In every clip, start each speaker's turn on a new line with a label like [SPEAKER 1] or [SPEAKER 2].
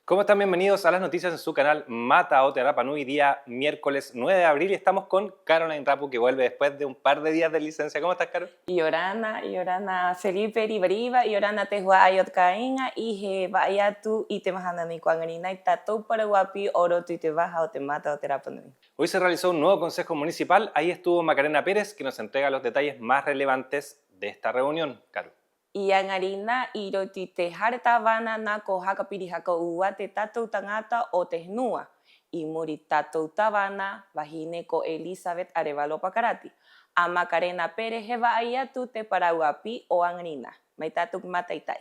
[SPEAKER 1] ¿Cómo están? Bienvenidos a las noticias en su canal Mata Ote Rapa Nui, día miércoles 9 de abril y estamos con Caroline Rapu que vuelve después de un par de días de licencia. ¿Cómo estás, Caro?
[SPEAKER 2] Yorana Felipe Ribariba, Yorana Tehuayot Cainga, y vaya tú y te mahanan y cuanganina y tato para guapi oro tu y te baja o te mata o te rapanui.
[SPEAKER 1] Hoy se realizó un nuevo consejo municipal, ahí estuvo Macarena Pérez que nos entrega los detalles más relevantes de esta reunión, Caro.
[SPEAKER 2] Y angarina y roti te harta vana na ko haka pirihaka uwa te tato tangata o te hnua. Y muri tato tavana vagine ko Elizabeth Arevalo Pacarati. A Macarena Pérez heva ayatu te para guapi o angarina. Maitatuk mataitai.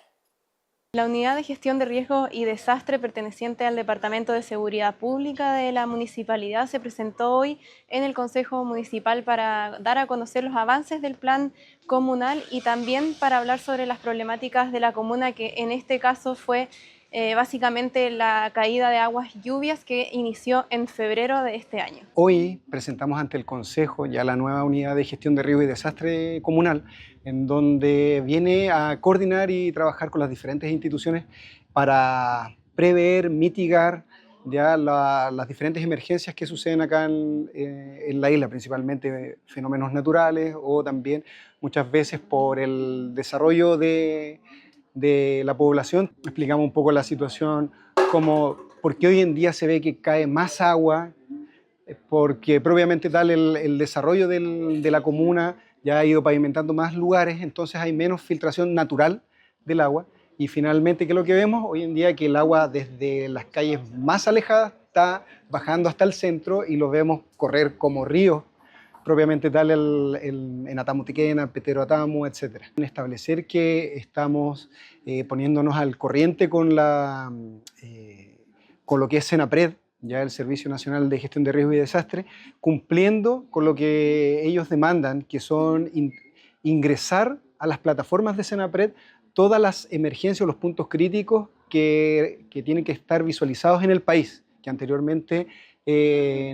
[SPEAKER 3] La Unidad de Gestión de Riesgo y Desastre perteneciente al Departamento de Seguridad Pública de la Municipalidad se presentó hoy en el Consejo Municipal para dar a conocer los avances del plan comunal y también para hablar sobre las problemáticas de la comuna, que en este caso fue básicamente la caída de aguas lluvias que inició en febrero de este año.
[SPEAKER 4] Hoy presentamos ante el Consejo ya la nueva Unidad de Gestión de Riesgo y Desastre Comunal, en donde viene a coordinar y trabajar con las diferentes instituciones para prever, mitigar ya las diferentes emergencias que suceden acá en la isla, principalmente fenómenos naturales o también muchas veces por el desarrollo de la población. Explicamos un poco la situación, como por qué hoy en día se ve que cae más agua, porque propiamente tal el desarrollo de la comuna ya ha ido pavimentando más lugares, entonces hay menos filtración natural del agua. Y finalmente, ¿qué es lo que vemos? Hoy en día que el agua desde las calles más alejadas está bajando hasta el centro y lo vemos correr como ríos, propiamente tal en Atamutiquena, Petero Atamu, etc. Establecer que estamos poniéndonos al corriente con lo que es Senapred, ya el Servicio Nacional de Gestión de Riesgo y Desastre, cumpliendo con lo que ellos demandan, que son ingresar a las plataformas de Senapred todas las emergencias o los puntos críticos que tienen que estar visualizados en el país, que anteriormente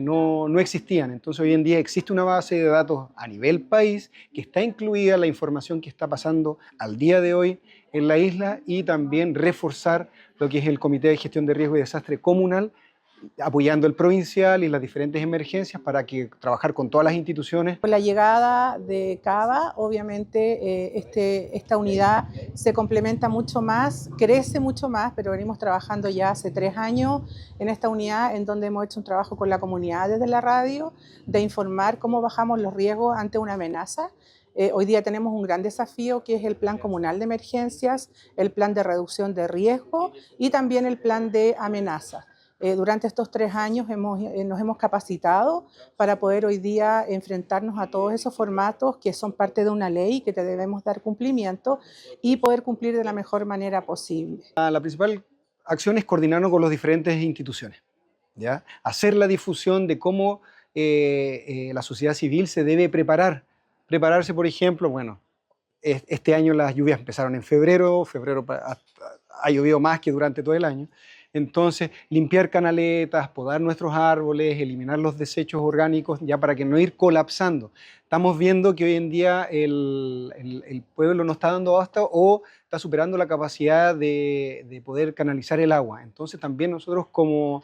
[SPEAKER 4] no existían. Entonces hoy en día existe una base de datos a nivel país que está incluida la información que está pasando al día de hoy en la isla y también reforzar lo que es el Comité de Gestión de Riesgo y Desastre Comunal, apoyando el provincial y las diferentes emergencias para que trabajar con todas las instituciones.
[SPEAKER 5] Con la llegada de Cava, obviamente esta unidad se complementa mucho más, crece mucho más, pero venimos trabajando ya hace 3 años en esta unidad, en donde hemos hecho un trabajo con la comunidad desde la radio, de informar cómo bajamos los riesgos ante una amenaza. Hoy día tenemos un gran desafío que es el plan comunal de emergencias, el plan de reducción de riesgo y también el plan de amenazas. Durante estos 3 años nos hemos capacitado para poder hoy día enfrentarnos a todos esos formatos que son parte de una ley que te debemos dar cumplimiento y poder cumplir de la mejor manera posible.
[SPEAKER 4] La principal acción es coordinarnos con las diferentes instituciones, ¿ya? Hacer la difusión de cómo la sociedad civil se debe prepararse, por ejemplo, bueno, este año las lluvias empezaron en febrero ha llovido más que durante todo el año. Entonces, limpiar canaletas, podar nuestros árboles, eliminar los desechos orgánicos, ya para que no ir colapsando. Estamos viendo que hoy en día el pueblo no está dando abasto o está superando la capacidad de poder canalizar el agua. Entonces, también nosotros como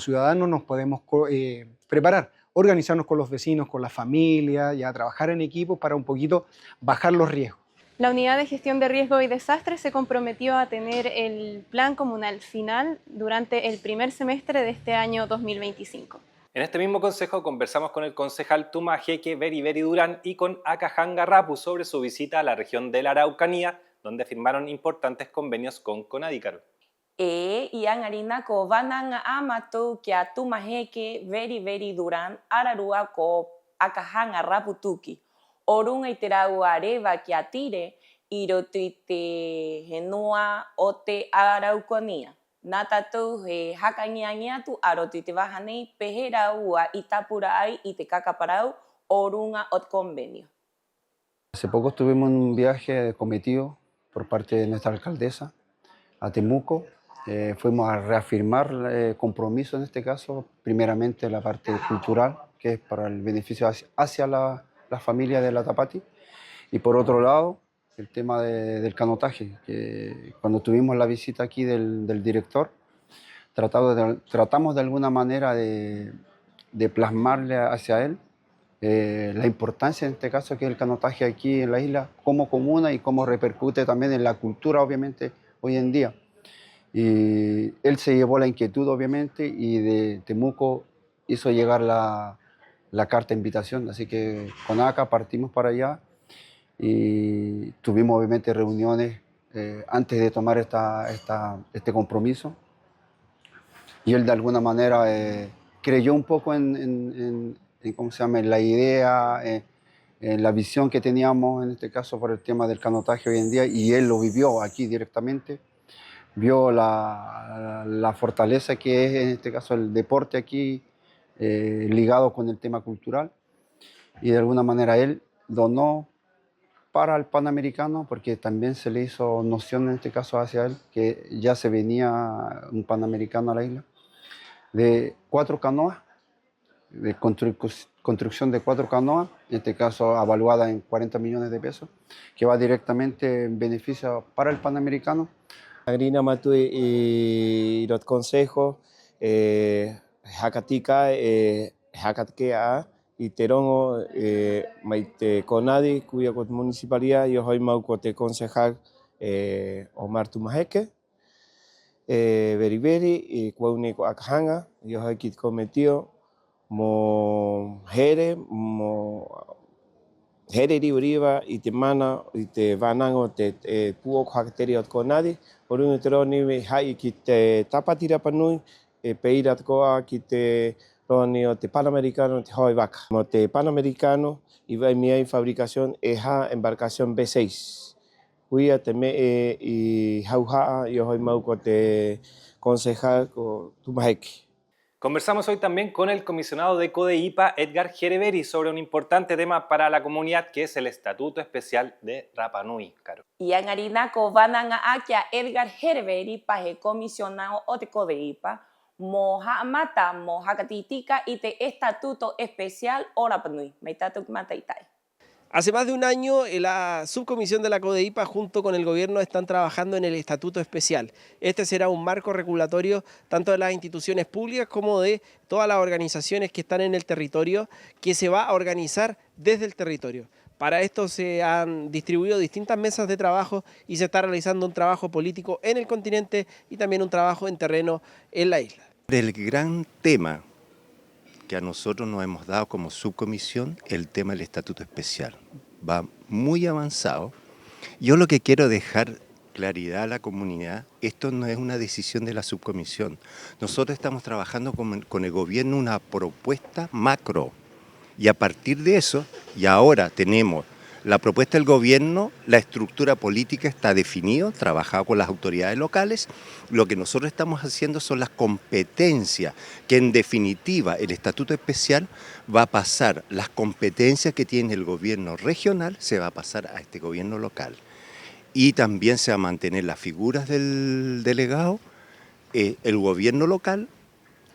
[SPEAKER 4] ciudadanos nos podemos preparar, organizarnos con los vecinos, con la familia, ya trabajar en equipo para un poquito bajar los riesgos.
[SPEAKER 3] La Unidad de Gestión de Riesgo y Desastre se comprometió a tener el plan comunal final durante el primer semestre de este año 2025.
[SPEAKER 1] En este mismo consejo conversamos con el concejal Tumajeque Beriberi Durán y con Acajanga Rapu sobre su visita a la región de la Araucanía, donde firmaron importantes convenios con Conadícaro.
[SPEAKER 2] Y angarina ko vanan amatu que a Tumajeque Beriberi Durán ararua ko Acajanga Raputuki. Orun iteragu areva que atire irotuite genua ote Araucanía. Natatu hakanianiatu arotuite bajanei pejeraua itapurai itecacaparau orunga ot convenio.
[SPEAKER 6] Hace poco estuvimos en un viaje cometido por parte de nuestra alcaldesa a Temuco. Fuimos a reafirmar compromiso en este caso, primeramente la parte cultural, que es para el beneficio hacia la familia de la Tapati, y por otro lado el tema del canotaje, que cuando tuvimos la visita aquí del director tratamos de alguna manera de plasmarle hacia él la importancia en este caso que es el canotaje aquí en la isla como comuna y cómo repercute también en la cultura obviamente hoy en día. Y él se llevó la inquietud obviamente y de Temuco hizo llegar la carta de invitación, así que con ACA partimos para allá y tuvimos obviamente reuniones antes de tomar este compromiso y él de alguna manera creyó un poco en ¿cómo se llama? En la idea, en la visión que teníamos en este caso por el tema del canotaje hoy en día y él lo vivió aquí directamente, vio la fortaleza que es en este caso el deporte aquí ligado con el tema cultural y de alguna manera él donó para el Panamericano porque también se le hizo noción en este caso hacia él que ya se venía un Panamericano a la isla de 4 canoas de construcción de 4 canoas, en este caso avaluada en 40 millones de pesos, que va directamente en beneficio para el Panamericano.
[SPEAKER 7] Agrina matui irot consejo, Jacatica, Jacatkea, y Terongo, Maite Conadi, cuya municipalidad, yo soy Maucote concejal Omar Tumajeque, Beriberi, y Cuaunico Acajanga, yo soy Kit cometido. Mo Jere di Uriba y te mana y te vanango te puo bacteriot konadi por un troni hai ki te tapatira panui peirat koa ki te ronio te Panamericano te hoi vaca mo te Panamericano y va mi fabricación eja embarcación B6 huia te me y jauja yo hoi mau te concejal ko Tumajeque.
[SPEAKER 1] Conversamos hoy también con el comisionado de CODEIPA, Edgar Hereveri, sobre un importante tema para la comunidad que es el Estatuto Especial de Rapa Nui. Caro.
[SPEAKER 2] Y en Arinako van a akia Edgar Hereveri paje comisionado o de CODEIPA moja mata moja catitica y te Estatuto Especial o Rapa Nui. Meitatuk mataitai.
[SPEAKER 8] Hace más de un año, la subcomisión de la CODEIPA junto con el gobierno están trabajando en el Estatuto Especial. Este será un marco regulatorio tanto de las instituciones públicas como de todas las organizaciones que están en el territorio, que se va a organizar desde el territorio. Para esto se han distribuido distintas mesas de trabajo y se está realizando un trabajo político en el continente y también un trabajo en terreno en la isla.
[SPEAKER 9] El gran tema que a nosotros nos hemos dado como subcomisión, el tema del Estatuto Especial. Va muy avanzado. Yo lo que quiero dejar claridad a la comunidad, esto no es una decisión de la subcomisión. Nosotros estamos trabajando con el gobierno una propuesta macro. Y a partir de eso, y ahora tenemos la propuesta del gobierno, la estructura política está definida, trabajado con las autoridades locales. Lo que nosotros estamos haciendo son las competencias, que en definitiva el Estatuto Especial va a pasar, las competencias que tiene el gobierno regional se va a pasar a este gobierno local. Y también se va a mantener las figuras del delegado, el gobierno local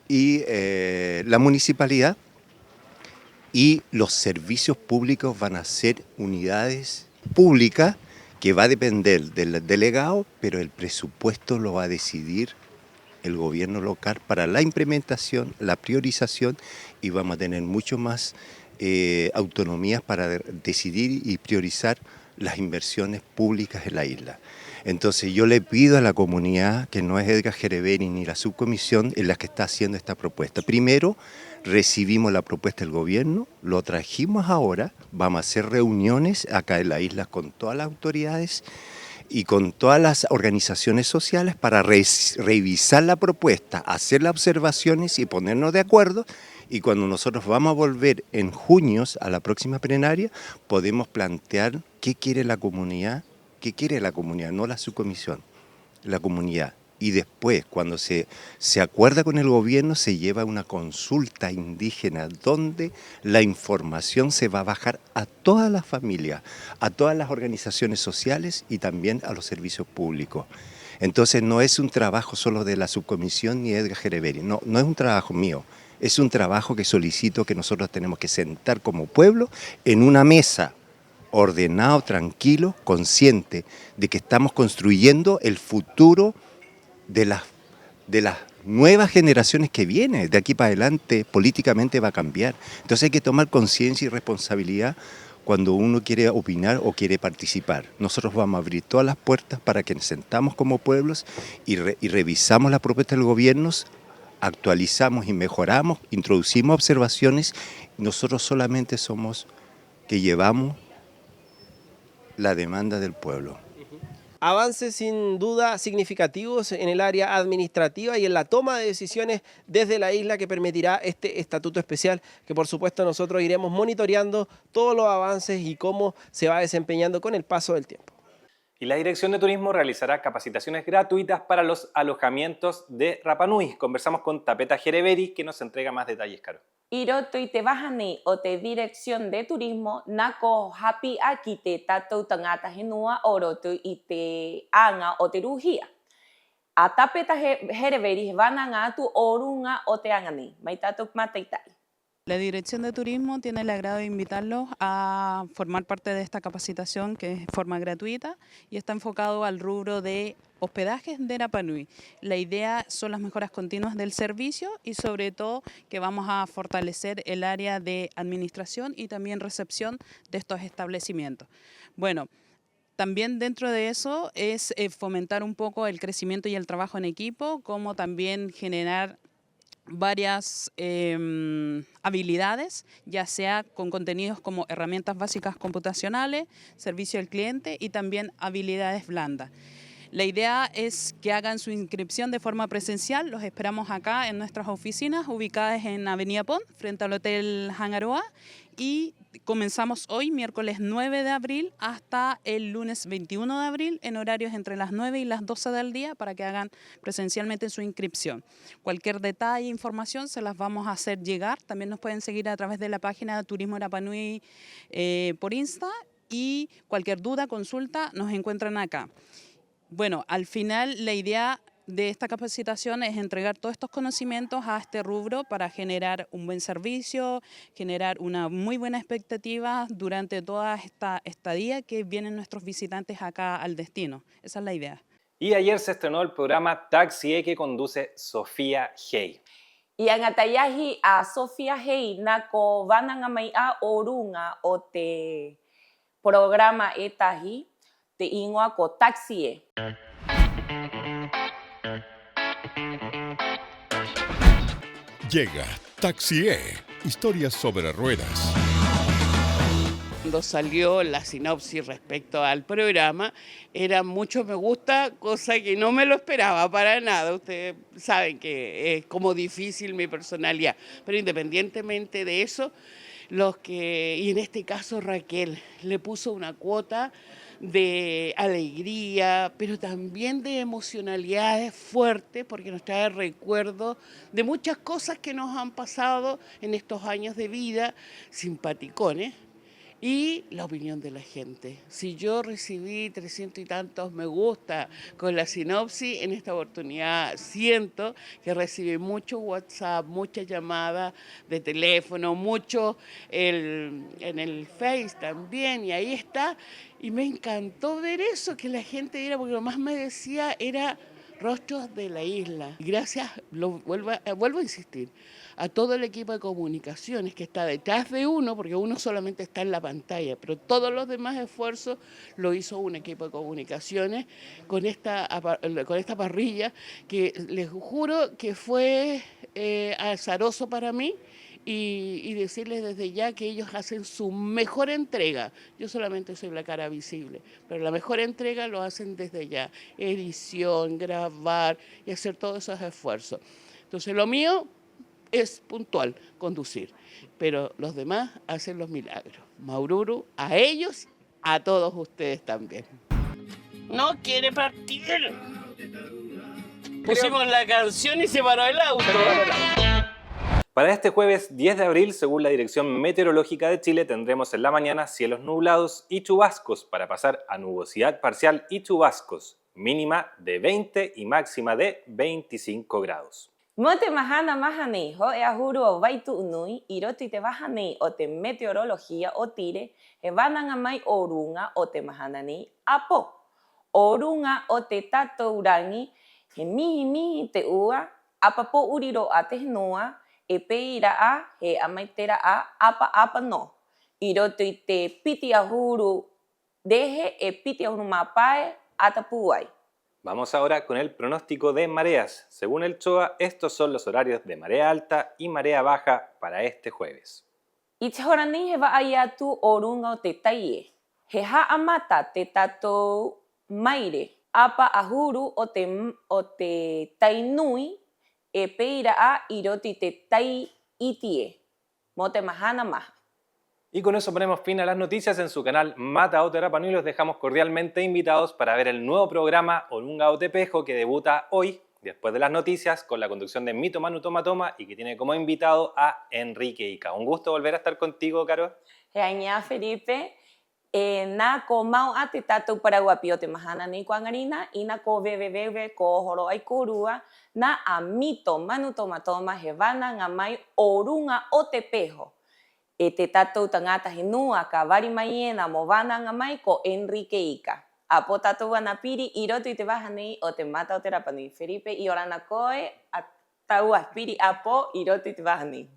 [SPEAKER 9] y la municipalidad. Y los servicios públicos van a ser unidades públicas que va a depender del delegado, pero el presupuesto lo va a decidir el gobierno local para la implementación, la priorización y vamos a tener mucho más autonomías para decidir y priorizar las inversiones públicas en la isla. Entonces yo le pido a la comunidad, que no es Edgar Hereveri ni la subcomisión, en la que está haciendo esta propuesta. Primero, recibimos la propuesta del gobierno, lo trajimos ahora, vamos a hacer reuniones acá en la isla con todas las autoridades y con todas las organizaciones sociales para revisar la propuesta, hacer las observaciones y ponernos de acuerdo. Y cuando nosotros vamos a volver en junio a la próxima plenaria, podemos plantear qué quiere la comunidad, no la subcomisión, la comunidad. Y después, cuando se acuerda con el gobierno, se lleva una consulta indígena donde la información se va a bajar a todas las familias, a todas las organizaciones sociales y también a los servicios públicos. Entonces no es un trabajo solo de la subcomisión ni de Edgar Hereveri, no es un trabajo mío, es un trabajo que solicito que nosotros tenemos que sentar como pueblo en una mesa ordenado, tranquilo, consciente de que estamos construyendo el futuro de las nuevas generaciones que vienen. De aquí para adelante políticamente va a cambiar. Entonces hay que tomar conciencia y responsabilidad cuando uno quiere opinar o quiere participar. Nosotros vamos a abrir todas las puertas para que nos sentamos como pueblos y revisamos las propuestas del gobierno, actualizamos y mejoramos, introducimos observaciones. Nosotros solamente somos que llevamos la demanda del pueblo.
[SPEAKER 8] Avances sin duda significativos en el área administrativa y en la toma de decisiones desde la isla que permitirá este estatuto especial, que por supuesto nosotros iremos monitoreando todos los avances y cómo se va desempeñando con el paso del tiempo.
[SPEAKER 1] Y la Dirección de Turismo realizará capacitaciones gratuitas para los alojamientos de Rapa Nui. Conversamos con Tapeta Jereveri, que nos entrega más detalles, Caro.
[SPEAKER 2] Iroto y te bajani o te Dirección de Turismo nako happy aquí te tato tangata genua oroto y te anga o te rujía. A Tapeta Jereveri van a tu orunga o te angani. Maitato mataitai.
[SPEAKER 10] La Dirección de Turismo tiene el agrado de invitarlos a formar parte de esta capacitación que es de forma gratuita y está enfocado al rubro de hospedajes de Rapa Nui. La idea son las mejoras continuas del servicio y sobre todo que vamos a fortalecer el área de administración y también recepción de estos establecimientos. Bueno, también dentro de eso es fomentar un poco el crecimiento y el trabajo en equipo, como también generar varias habilidades, ya sea con contenidos como herramientas básicas computacionales, servicio al cliente y también habilidades blandas. La idea es que hagan su inscripción de forma presencial. Los esperamos acá en nuestras oficinas ubicadas en Avenida Pont, frente al Hotel Hangaroa, y comenzamos hoy, miércoles 9 de abril, hasta el lunes 21 de abril, en horarios entre las 9 y las 12 del día, para que hagan presencialmente su inscripción. Cualquier detalle, información, se las vamos a hacer llegar. También nos pueden seguir a través de la página de Turismo Rapa Nui por Insta, y cualquier duda, consulta, nos encuentran acá. Bueno, al final la idea de esta capacitación es entregar todos estos conocimientos a este rubro para generar un buen servicio, generar una muy buena expectativa durante toda esta estadía que vienen nuestros visitantes acá al destino. Esa es la idea.
[SPEAKER 1] Y ayer se estrenó el programa Taxi que conduce Sofía Hey.
[SPEAKER 2] Y en Atayahi a Sofía Hey nako vanangamay a orunga o te programa etahi te ingua ko taxi.
[SPEAKER 11] Llega Taxi, historias sobre ruedas.
[SPEAKER 12] Cuando salió la sinopsis respecto al programa, era mucho me gusta, cosa que no me lo esperaba para nada. Ustedes saben que es como difícil mi personalidad, pero independientemente de eso, y en este caso Raquel, le puso una cuota de alegría, pero también de emocionalidades fuertes, porque nos trae recuerdos de muchas cosas que nos han pasado en estos años de vida, simpaticones, y la opinión de la gente. Si yo recibí 300 y tantos me gusta con la sinopsis, en esta oportunidad siento que recibí mucho WhatsApp, muchas llamadas de teléfono, mucho en el Face también, y ahí está. Y me encantó ver eso, que la gente diera, porque lo más me decía era rostros de la isla. Gracias, vuelvo a insistir, a todo el equipo de comunicaciones que está detrás de uno, porque uno solamente está en la pantalla, pero todos los demás esfuerzos lo hizo un equipo de comunicaciones con esta parrilla, que les juro que fue azaroso para mí, y decirles desde ya que ellos hacen su mejor entrega. Yo solamente soy la cara visible, pero la mejor entrega lo hacen desde ya. Edición, grabar y hacer todos esos esfuerzos. Entonces lo mío es puntual, conducir, pero los demás hacen los milagros. Maururu, a ellos, a todos ustedes también. No quiere partir. Pusimos la canción y se paró el auto.
[SPEAKER 1] Para este jueves 10 de abril, según la Dirección Meteorológica de Chile, tendremos en la mañana cielos nublados y chubascos para pasar a nubosidad parcial y chubascos, mínima de 20 y máxima de 25 grados.
[SPEAKER 2] Mote mahana mahane ho e ahuru o vaitu unui, iroti te bahane o te meteorología o tire, e vanangamai orunga o te mahanani apo. Orunga o te tato urangi, he mihi te ua, Apapo uriro a te hnua, e peira a, he amaitera a, apa no. Iro te piti ahuru deje, e piti ahuru mapae, atapuai.
[SPEAKER 1] Vamos ahora con el pronóstico de mareas. Según el CHOA, estos son los horarios de marea alta y marea baja para este jueves.
[SPEAKER 2] Ichorani he vaayatu orunga o te taie. He haamata te tatou maire. Apa ahuru o te tainui, e peira a iroti te tai itie. Mote mahana maha.
[SPEAKER 1] Y con eso ponemos fin a las noticias en su canal Mata Ote Rapa Nui. Los dejamos cordialmente invitados para ver el nuevo programa Orunga Otepejo que debuta hoy, después de las noticias, con la conducción de Mito Manu Toma Toma y que tiene como invitado a Enrique Ica. Un gusto volver a estar contigo, Caro.
[SPEAKER 2] Heaña Felipe, na ko mau ate tatou paraguapio te mahana ni kuangarina, y na ko bebebe ko horo ai kurua, na a Mito Manu Toma Toma he vana ngamai Orunga Otepejo. E te tatou tangata hinua ka vari maiena mo vana ngamai ko Enrique Ica. Apo tatou wana piri i roto i te wahani o te Mata Ote Rapa Nui. Felipe, i orana koe a tau a piri apo i roto i te wahani.